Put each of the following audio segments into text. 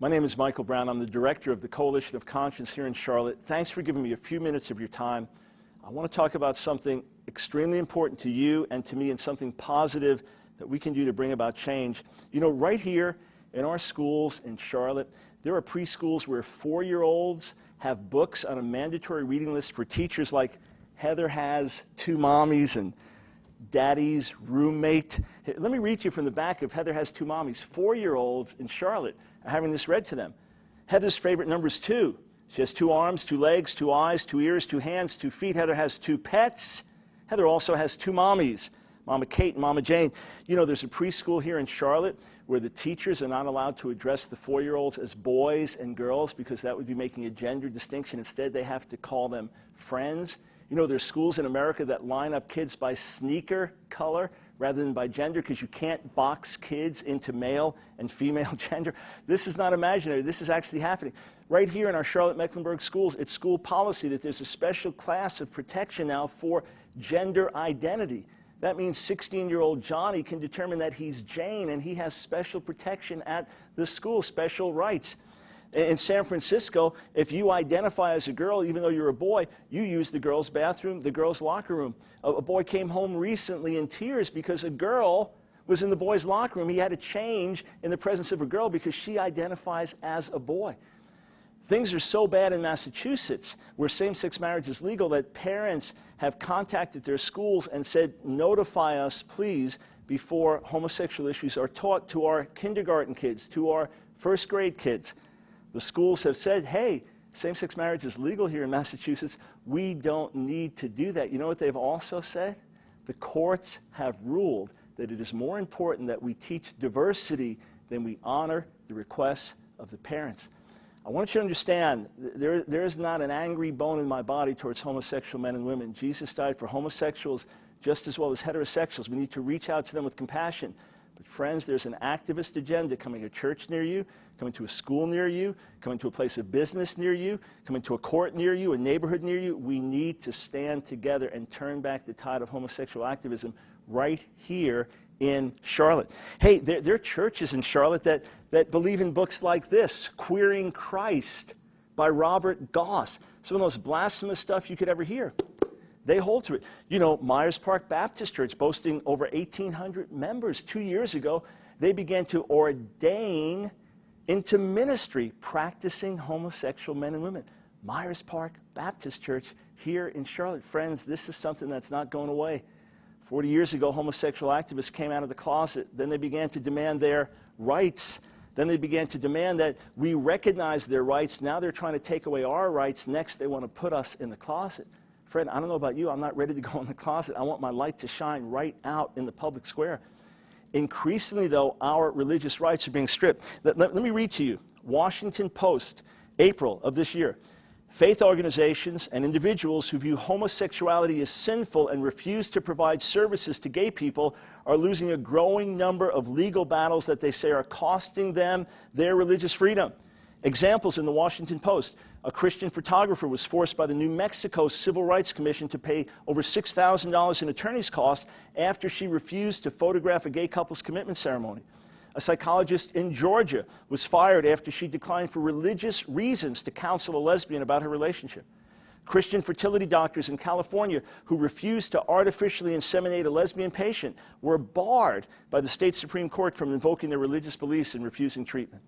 My name is Michael Brown. I'm the director of the Coalition of Conscience here in Charlotte. Thanks for giving me a few minutes of your time. I want to talk about something extremely important to you and to me, and something positive that we can do to bring about change. You know, right here in our schools in Charlotte, there are preschools where 4-year-olds have books on a mandatory reading list for teachers like Heather Has Two Mommies and Daddy's Roommate. Let me read to you from the back of Heather Has Two Mommies. 4-year-olds in Charlotte are having this read to them. Heather's favorite number is 2. She has 2 arms, 2 legs, 2 eyes, 2 ears, 2 hands, 2 feet. Heather has 2 pets. Heather also has 2 mommies, Mama Kate and Mama Jane. You know, there's a preschool here in Charlotte where the teachers are not allowed to address the 4-year-olds as boys and girls because that would be making a gender distinction. Instead, they have to call them friends. You know, there's schools in America that line up kids by sneaker color rather than by gender because you can't box kids into male and female gender. This is not imaginary. This is actually happening. Right here in our Charlotte-Mecklenburg schools, it's school policy that there's a special class of protection now for gender identity. That means 16-year-old Johnny can determine that he's Jane, and he has special protection at the school, special rights. In San Francisco, if you identify as a girl, even though you're a boy, you use the girls' bathroom, the girls' locker room. A boy came home recently in tears because a girl was in the boys' locker room. He had to change in the presence of a girl because she identifies as a boy. Things are so bad in Massachusetts, where same-sex marriage is legal, that parents have contacted their schools and said, notify us, please, before homosexual issues are taught to our kindergarten kids, to our first-grade kids. The schools have said, hey, same-sex marriage is legal here in Massachusetts. We don't need to do that. You know what they've also said? The courts have ruled that it is more important that we teach diversity than we honor the requests of the parents. I want you to understand, there is not an angry bone in my body towards homosexual men and women. Jesus died for homosexuals just as well as heterosexuals. We need to reach out to them with compassion. But friends, there's an activist agenda coming to a church near you, coming to a school near you, coming to a place of business near you, coming to a court near you, a neighborhood near you. We need to stand together and turn back the tide of homosexual activism right here in Charlotte. Hey, there are churches in Charlotte that believe in books like this, Queering Christ by Robert Goss. Some of the most blasphemous stuff you could ever hear. They hold to it. You know, Myers Park Baptist Church, boasting over 1,800 members, 2 years ago, they began to ordain into ministry practicing homosexual men and women. Myers Park Baptist Church here in Charlotte. Friends, this is something that's not going away. 40 years ago, homosexual activists came out of the closet. Then they began to demand their rights. Then they began to demand that we recognize their rights. Now they're trying to take away our rights. Next, they want to put us in the closet. Friend, I don't know about you. I'm not ready to go in the closet. I want my light to shine right out in the public square. Increasingly, though, our religious rights are being stripped. Let me read to you. Washington Post, April of this year. Faith organizations and individuals who view homosexuality as sinful and refuse to provide services to gay people are losing a growing number of legal battles that they say are costing them their religious freedom. Examples in the Washington Post. A Christian photographer was forced by the New Mexico Civil Rights Commission to pay over $6,000 in attorney's costs after she refused to photograph a gay couple's commitment ceremony. A psychologist in Georgia was fired after she declined for religious reasons to counsel a lesbian about her relationship. Christian fertility doctors in California who refused to artificially inseminate a lesbian patient were barred by the state Supreme Court from invoking their religious beliefs and refusing treatment.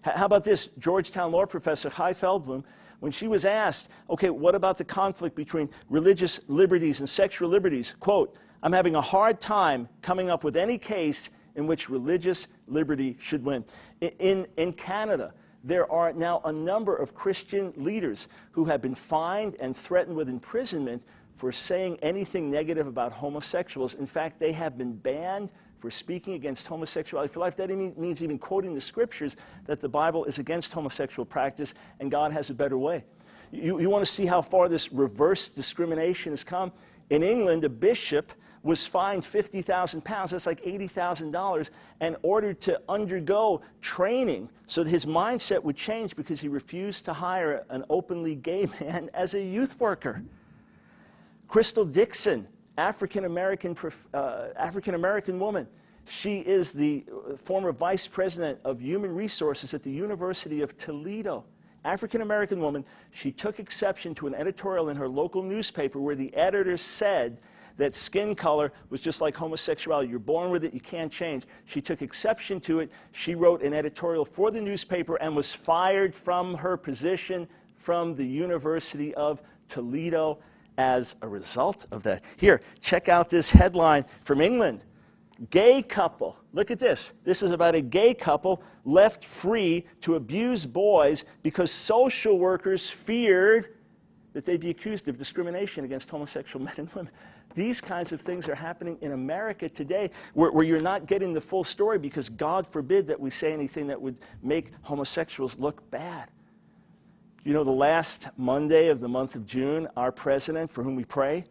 How about this? Georgetown law professor Hy Feldblum, when she was asked, okay, what about the conflict between religious liberties and sexual liberties? Quote, I'm having a hard time coming up with any case in which religious liberty should win. In Canada, there are now a number of Christian leaders who have been fined and threatened with imprisonment for saying anything negative about homosexuals. In fact, they have been banned for speaking against homosexuality for life. That means even quoting the scriptures that the Bible is against homosexual practice and God has a better way. You want to see how far this reverse discrimination has come? In England, a bishop was fined £50,000, that's like $80,000, and ordered to undergo training so that his mindset would change because he refused to hire an openly gay man as a youth worker. Crystal Dixon, African-American woman, She is the former vice president of human resources at the University of Toledo. African-American woman. She took exception to an editorial in her local newspaper where the editor said that skin color was just like homosexuality. You're born with it, you can't change. She took exception to it. She wrote an editorial for the newspaper and was fired from her position from the University of Toledo as a result of that. Here, check out this headline from England. Gay couple. Look at this. This is about a gay couple left free to abuse boys because social workers feared that they'd be accused of discrimination against homosexual men and women. These kinds of things are happening in America today where you're not getting the full story because God forbid that we say anything that would make homosexuals look bad. You know, the last Monday of the month of June, our president, for whom we pray,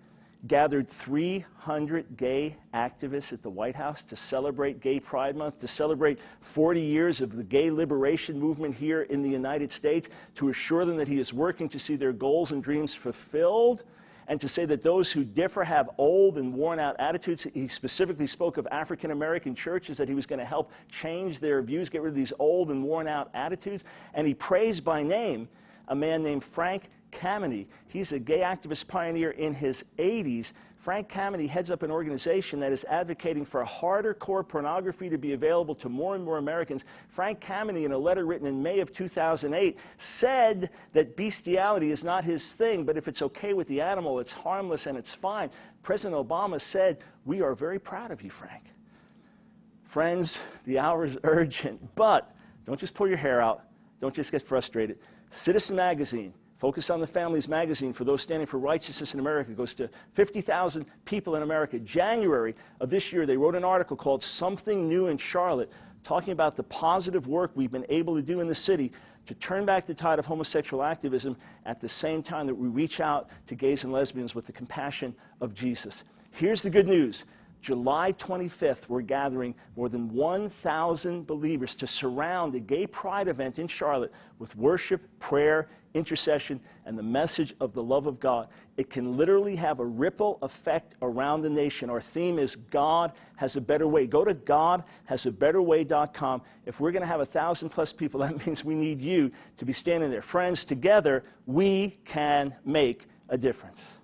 gathered 300 gay activists at the White House to celebrate Gay Pride Month, to celebrate 40 years of the gay liberation movement here in the United States, to assure them that he is working to see their goals and dreams fulfilled, and to say that those who differ have old and worn-out attitudes. He specifically spoke of African-American churches, that he was going to help change their views, get rid of these old and worn-out attitudes. And he praised by name a man named Frank Kameny. He's a gay activist pioneer in his 80s. Frank Kameny heads up an organization that is advocating for harder core pornography to be available to more and more Americans. Frank Kameny, in a letter written in May of 2008, said that bestiality is not his thing, but if it's okay with the animal, it's harmless and it's fine. President Obama said, "We are very proud of you, Frank." Friends, the hour is urgent, but don't just pull your hair out. Don't just get frustrated. Citizen Magazine, Focus on the Families magazine, for those standing for righteousness in America, goes to 50,000 people in America. January of this year, they wrote an article called Something New in Charlotte, talking about the positive work we've been able to do in the city to turn back the tide of homosexual activism at the same time that we reach out to gays and lesbians with the compassion of Jesus. Here's the good news. July 25th, we're gathering more than 1,000 believers to surround a gay pride event in Charlotte with worship, prayer, intercession, and the message of the love of God. It can literally have a ripple effect around the nation. Our theme is God has a better way. Go to godhasabetterway.com. If we're going to have 1,000+ people, that means we need you to be standing there. Friends, together, we can make a difference.